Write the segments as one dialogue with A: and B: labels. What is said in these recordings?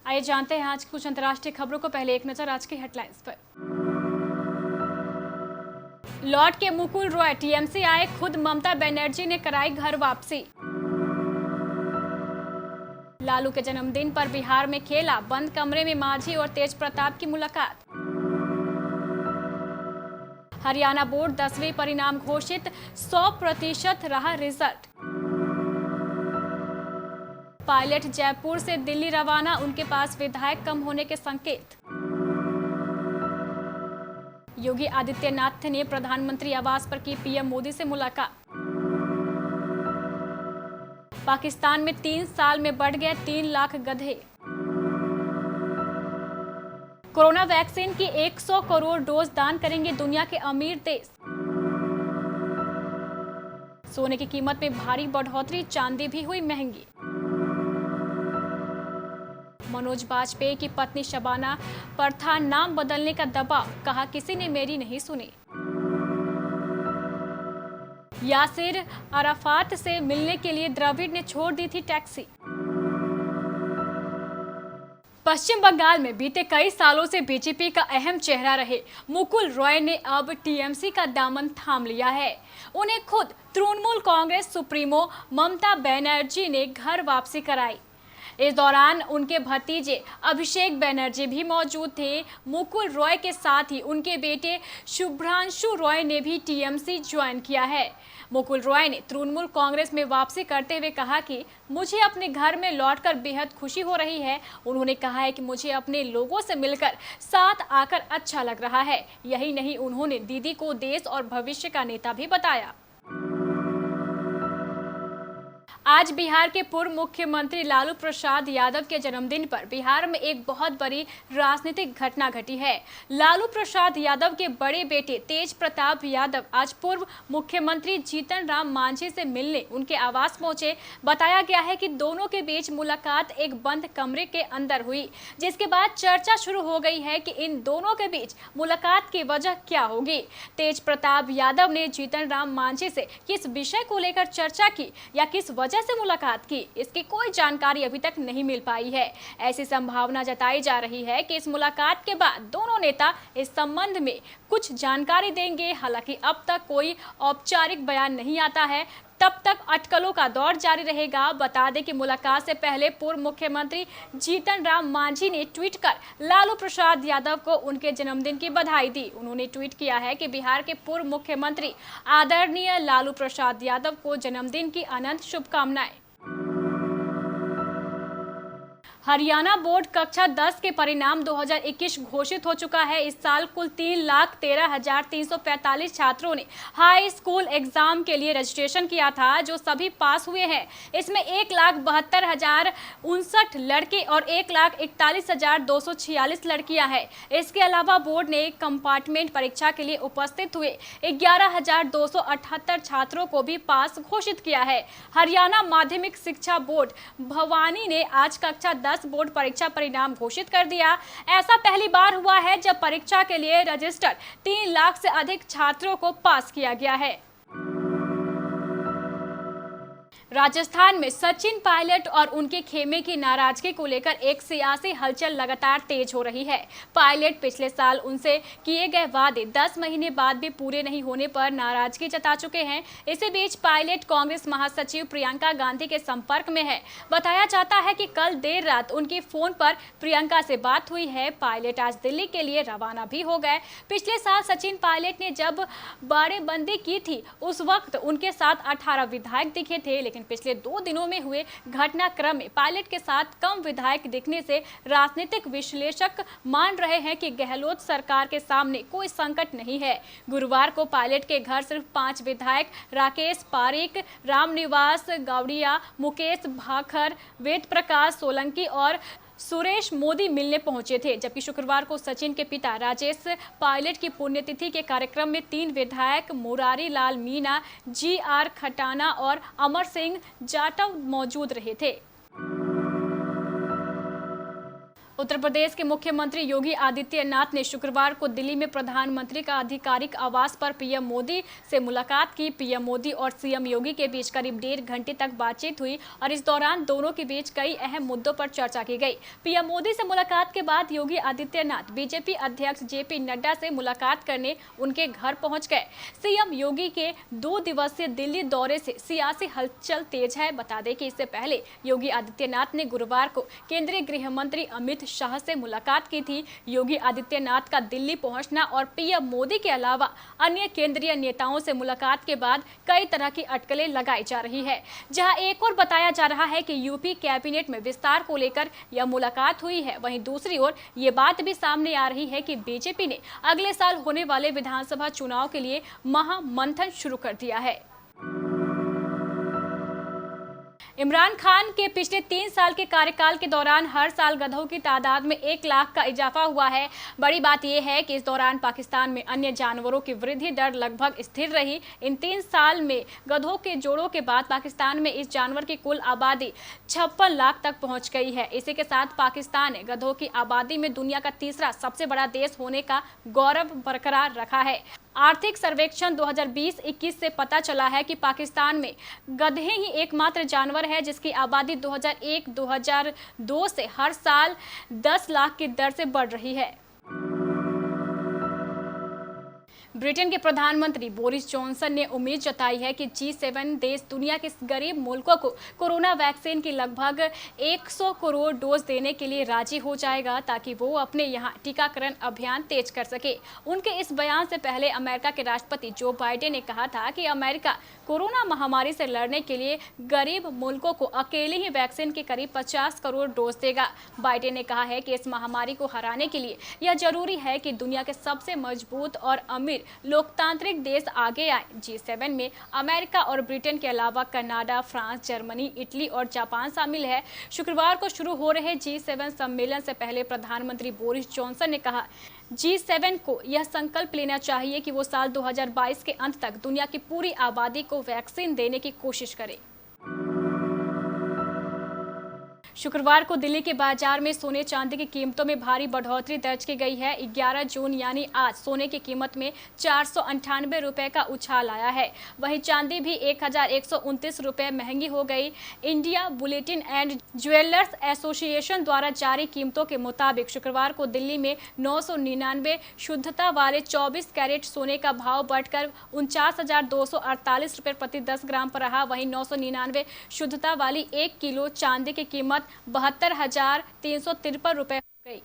A: आइए जानते हैं आज की कुछ अंतर्राष्ट्रीय खबरों को। पहले एक नजर आज की हेडलाइंस पर। लौट के मुकुल रॉय टीएमसी आए, खुद ममता बनर्जी ने कराई घर वापसी। लालू के जन्मदिन पर बिहार में खेला, बंद कमरे में मांझी और तेज प्रताप की मुलाकात। हरियाणा बोर्ड 10वीं परिणाम घोषित, 100% रहा रिजल्ट। पायलट जयपुर से दिल्ली रवाना, उनके पास विधायक कम होने के संकेत। योगी आदित्यनाथ ने प्रधानमंत्री आवास पर की पीएम मोदी से मुलाकात। पाकिस्तान में 3 साल में बढ़ गए 3 लाख गधे। कोरोना वैक्सीन की 100 करोड़ डोज दान करेंगे दुनिया के अमीर देश। सोने की कीमत में भारी बढ़ोतरी, चांदी भी हुई महंगी। मनोज वाजपेयी की पत्नी शबाना पर था नाम बदलने का दबाव, कहा किसी ने मेरी नहीं सुनी। यासिर अराफात से मिलने के लिए द्रविड़ ने छोड़ दी थी टैक्सी। पश्चिम बंगाल में बीते कई सालों से बीजेपी का अहम चेहरा रहे मुकुल रॉय ने अब टीएमसी का दामन थाम लिया है। उन्हें खुद तृणमूल कांग्रेस सुप्रीमो ममता बनर्जी ने घर वापसी कराई। इस दौरान उनके भतीजे अभिषेक बनर्जी भी मौजूद थे। मुकुल रॉय के साथ ही उनके बेटे शुभ्रांशु रॉय ने भी टीएमसी ज्वाइन किया है। मुकुल रॉय ने तृणमूल कांग्रेस में वापसी करते हुए कहा कि मुझे अपने घर में लौटकर बेहद खुशी हो रही है। उन्होंने कहा है कि मुझे अपने लोगों से मिलकर साथ आकर अच्छा लग रहा है। यही नहीं, उन्होंने दीदी को देश और भविष्य का नेता भी बताया। आज बिहार के पूर्व मुख्यमंत्री लालू प्रसाद यादव के जन्मदिन पर बिहार में एक बहुत बड़ी राजनीतिक घटना घटी है। लालू प्रसाद यादव के बड़े बेटे तेज प्रताप यादव आज पूर्व मुख्यमंत्री जीतन राम मांझी से मिलने उनके आवास पहुंचे। बताया गया है कि दोनों के बीच मुलाकात एक बंद कमरे के अंदर हुई, जिसके बाद चर्चा शुरू हो गई है कि इन दोनों के बीच मुलाकात की वजह क्या होगी। तेज प्रताप यादव ने जीतन राम मांझी से किस विषय को लेकर चर्चा की या किस वजह से मुलाकात की, इसकी कोई जानकारी अभी तक नहीं मिल पाई है। ऐसी संभावना जताई जा रही है कि इस मुलाकात के बाद दोनों नेता इस संबंध में कुछ जानकारी देंगे। हालांकि अब तक कोई औपचारिक बयान नहीं आता है, तब तक अटकलों का दौर जारी रहेगा। बता दें कि मुलाकात से पहले पूर्व मुख्यमंत्री जीतन राम मांझी ने ट्वीट कर लालू प्रसाद यादव को उनके जन्मदिन की बधाई दी। उन्होंने ट्वीट किया है कि बिहार के पूर्व मुख्यमंत्री आदरणीय लालू प्रसाद यादव को जन्मदिन की अनंत शुभकामनाएं। हरियाणा बोर्ड कक्षा 10 के परिणाम 2021 घोषित हो चुका है। इस साल कुल 3,13,345 छात्रों ने हाई स्कूल एग्जाम के लिए रजिस्ट्रेशन किया था, जो सभी पास हुए हैं। इसमें 1,72,059 लड़के और 1,41,246 लड़कियां हैं। इसके अलावा बोर्ड ने कंपार्टमेंट परीक्षा के लिए उपस्थित हुए 11,278 छात्रों को भी पास घोषित किया है। हरियाणा माध्यमिक शिक्षा बोर्ड भवानी ने आज कक्षा 10 बोर्ड परीक्षा परिणाम घोषित कर दिया। ऐसा पहली बार हुआ है जब परीक्षा के लिए रजिस्टर्ड 3 लाख से अधिक छात्रों को पास किया गया है। राजस्थान में सचिन पायलट और उनके खेमे की नाराजगी को लेकर एक सियासी हलचल लगातार तेज हो रही है। पायलट पिछले साल उनसे किए गए वादे 10 महीने बाद भी पूरे नहीं होने पर नाराजगी जता चुके हैं। इसी बीच पायलट कांग्रेस महासचिव प्रियंका गांधी के संपर्क में है। बताया जाता है कि कल देर रात उनकी फोन पर प्रियंका से बात हुई है। पायलट आज दिल्ली के लिए रवाना भी हो गए। पिछले साल सचिन पायलट ने जब बाड़ेबंदी की थी, उस वक्त उनके साथ 18 विधायक दिखे थे, लेकिन पिछले 2 दिनों में हुए घटनाक्रम में पायलट के साथ कम विधायक दिखने से राजनीतिक विश्लेषक मान रहे हैं कि गहलोत सरकार के सामने कोई संकट नहीं है। गुरुवार को पायलट के घर सिर्फ 5 विधायक राकेश पारीक, रामनिवास गौड़िया, मुकेश भाखर, वेद प्रकाश सोलंकी और सुरेश मोदी मिलने पहुंचे थे। जबकि शुक्रवार को सचिन के पिता राजेश पायलट की पुण्यतिथि के कार्यक्रम में 3 विधायक मुरारी लाल मीणा, GR खटाना और अमर सिंह जाटव मौजूद रहे थे। उत्तर प्रदेश के मुख्यमंत्री योगी आदित्यनाथ ने शुक्रवार को दिल्ली में प्रधानमंत्री का आधिकारिक आवास पर पीएम मोदी से मुलाकात की। पीएम मोदी और सीएम योगी के बीच करीब 1.5 घंटे तक बातचीत हुई और इस दौरान दोनों के बीच कई अहम मुद्दों पर चर्चा की गई। पीएम मोदी से मुलाकात के बाद योगी आदित्यनाथ बीजेपी अध्यक्ष जेपी नड्डा से मुलाकात करने उनके घर पहुंच गए। सीएम योगी के 2 दिवसीय दिल्ली दौरे से सियासी हलचल तेज है। बता दें कि इससे पहले योगी आदित्यनाथ ने गुरुवार को केंद्रीय गृह मंत्री अमित शाह से मुलाकात की थी। योगी आदित्यनाथ का दिल्ली पहुंचना और पीएम मोदी के अलावा अन्य केंद्रीय नेताओं से मुलाकात के बाद कई तरह की अटकलें लगाई जा रही है। जहां एक और बताया जा रहा है कि यूपी कैबिनेट में विस्तार को लेकर यह मुलाकात हुई है, वहीं दूसरी ओर ये बात भी सामने आ रही है कि बीजेपी ने अगले साल होने वाले विधानसभा चुनाव के लिए महामंथन शुरू कर दिया है। इमरान खान के पिछले 3 साल के कार्यकाल के दौरान हर साल गधों की तादाद में 1 लाख का इजाफा हुआ है। बड़ी बात यह है कि इस दौरान पाकिस्तान में अन्य जानवरों की वृद्धि दर लगभग स्थिर रही। इन 3 साल में गधों के जोड़ों के बाद पाकिस्तान में इस जानवर की कुल आबादी 56 लाख तक पहुंच गई है। इसी के साथ पाकिस्तान ने गधों की आबादी में दुनिया का तीसरा सबसे बड़ा देश होने का गौरव बरकरार रखा है। आर्थिक सर्वेक्षण 2020-21 से पता चला है कि पाकिस्तान में गधे ही एकमात्र जानवर है जिसकी आबादी 2001-2002 से हर साल 10 लाख की दर से बढ़ रही है। ब्रिटेन के प्रधानमंत्री बोरिस जॉनसन ने उम्मीद जताई है कि G7 देश दुनिया के गरीब मुल्कों को कोरोना वैक्सीन की लगभग 100 करोड़ डोज देने के लिए राजी हो जाएगा ताकि वो अपने यहां टीकाकरण अभियान तेज कर सके। उनके इस बयान से पहले अमेरिका के राष्ट्रपति जो बाइडेन ने कहा था कि अमेरिका कोरोना महामारी से लड़ने के लिए गरीब मुल्कों को अकेले ही वैक्सीन के करीब 50 करोड़ डोज देगा। बाइडेन ने कहा है कि इस महामारी को हराने के लिए यह जरूरी है कि दुनिया के सबसे मजबूत और अमीर लोकतांत्रिक देश आगे आए। G7 में अमेरिका और ब्रिटेन के अलावा कनाडा, फ्रांस, जर्मनी, इटली और जापान शामिल है। शुक्रवार को शुरू हो रहे G7 सम्मेलन से पहले प्रधानमंत्री बोरिस जॉनसन ने कहा, G7 को यह संकल्प लेना चाहिए कि वो साल 2022 के अंत तक दुनिया की पूरी आबादी को वैक्सीन देने की कोशिश करे। शुक्रवार को दिल्ली के बाजार में सोने चांदी की कीमतों में भारी बढ़ोतरी दर्ज की गई है। 11 जून यानी आज सोने की कीमत में 498 रुपए का उछाल आया है। वहीं चांदी भी 1129 रुपए महंगी हो गई। India bulletin and jewellers association द्वारा जारी कीमतों के मुताबिक शुक्रवार को दिल्ली में 999 शुद्धता वाले 24 कैरेट सोने का भाव बढ़कर 49,248 रुपए प्रति 10 ग्राम पर रहा। वहीं 999 शुद्धता वाली 1 किलो चांदी की कीमत 72,353 रुपए हो गई।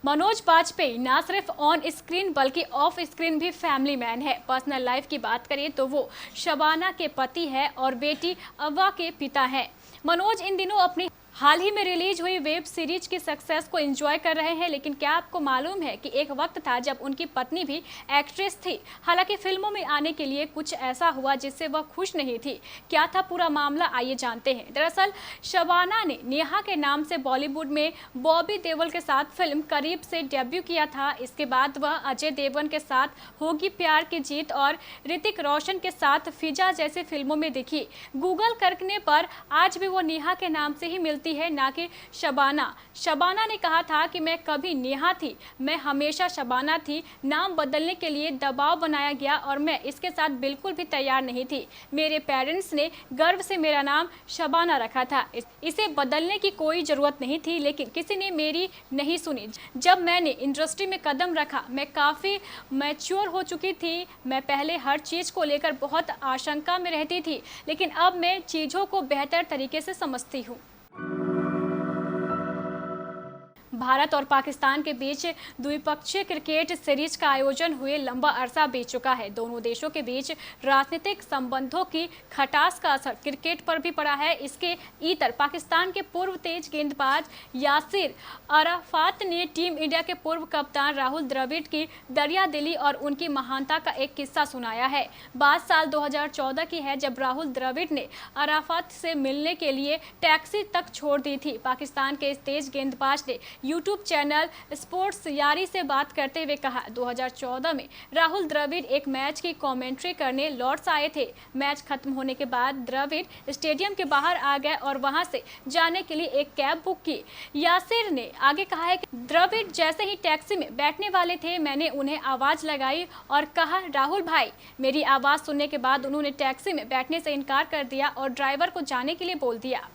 A: मनोज बाजपेयी न सिर्फ ऑन स्क्रीन बल्कि ऑफ स्क्रीन भी फैमिली मैन है। पर्सनल लाइफ की बात करें तो वो शबाना के पति है और बेटी अव्वा के पिता हैं। मनोज इन दिनों अपनी हाल ही में रिलीज हुई वेब सीरीज की सक्सेस को एंजॉय कर रहे हैं, लेकिन क्या आपको मालूम है कि एक वक्त था जब उनकी पत्नी भी एक्ट्रेस थी। हालांकि फिल्मों में आने के लिए कुछ ऐसा हुआ जिससे वह खुश नहीं थी। क्या था पूरा मामला, आइए जानते हैं। दरअसल शबाना ने नेहा के नाम से बॉलीवुड में बॉबी देओल के साथ फिल्म करीब से डेब्यू किया था। इसके बाद वह अजय देवगन के साथ होगी प्यार की जीत और ऋतिक रोशन के साथ फिजा जैसी फिल्मों में दिखी। गूगल करने पर आज भी वो नेहा के नाम से ही मिलती है, ना कि शबाना। शबाना ने कहा था कि मैं कभी नेहा थी, मैं हमेशा शबाना थी। नाम बदलने के लिए दबाव बनाया गया और मैं इसके साथ बिल्कुल भी तैयार नहीं थी। मेरे पेरेंट्स ने गर्व से मेरा नाम शबाना रखा था। इसे बदलने की कोई ज़रूरत नहीं थी, लेकिन किसी ने मेरी नहीं सुनी। जब मैंने इंडस्ट्री में कदम रखा मैं काफ़ी मैच्योर हो चुकी थी। मैं पहले हर चीज़ को लेकर बहुत आशंका में रहती थी, लेकिन अब मैं चीज़ों को बेहतर तरीके से समझती हूँ। भारत और पाकिस्तान के बीच द्विपक्षीय क्रिकेट सीरीज का आयोजन हुए लंबा अरसा बीत चुका है। दोनों देशों के बीच राजनीतिक संबंधों की खटास का असर क्रिकेट पर भी पड़ा है। इसके इतर पाकिस्तान के पूर्व तेज गेंदबाज यासिर अराफात ने टीम इंडिया के पूर्व कप्तान राहुल द्रविड़ की दरियादिली और उनकी महानता का एक किस्सा सुनाया है। बात साल 2014 की है, जब राहुल द्रविड़ ने अराफात से मिलने के लिए टैक्सी तक छोड़ दी थी। पाकिस्तान के इस तेज गेंदबाज ने यूट्यूब चैनल स्पोर्ट्स यारी से बात करते हुए कहा, 2014 में राहुल द्रविड़ एक मैच की कमेंट्री करने लॉर्ड्स आए थे। मैच खत्म होने के बाद द्रविड़ स्टेडियम के बाहर आ गए और वहां से जाने के लिए एक कैब बुक की। यासिर ने आगे कहा है कि द्रविड़ जैसे ही टैक्सी में बैठने वाले थे, मैंने उन्हें आवाज लगाई और कहा, राहुल भाई। मेरी आवाज सुनने के बाद उन्होंने टैक्सी में बैठने से इनकार कर दिया और ड्राइवर को जाने के लिए बोल दिया।